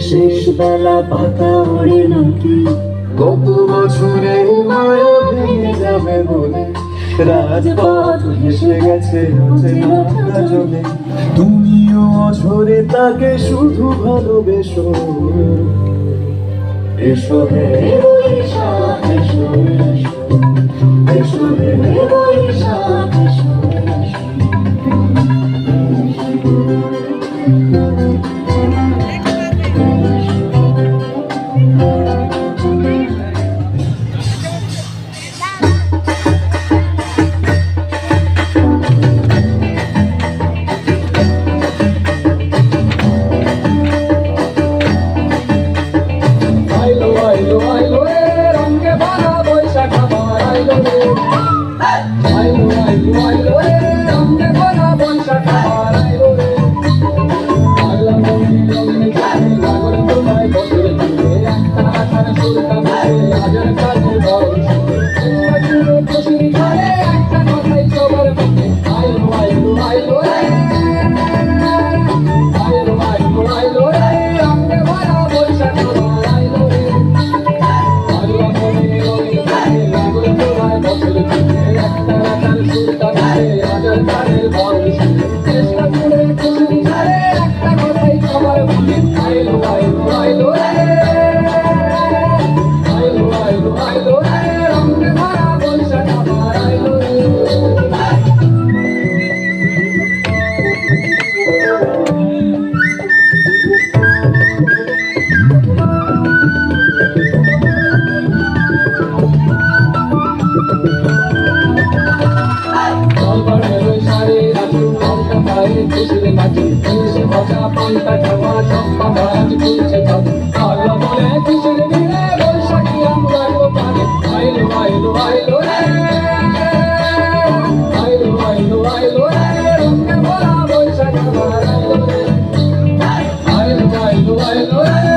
শেষ বেলা পাতা ওড়ে নাকি, কত বছরে মায়া ভেঙে যাবে বলে রাজপথ ভেসে গেছে অচেনা জলে। তুমিও অঝরে তাকে শুধু ভালোবেসো, এসো হে বৈশাখ এসো, এসো হে বৈশাখ এসো। I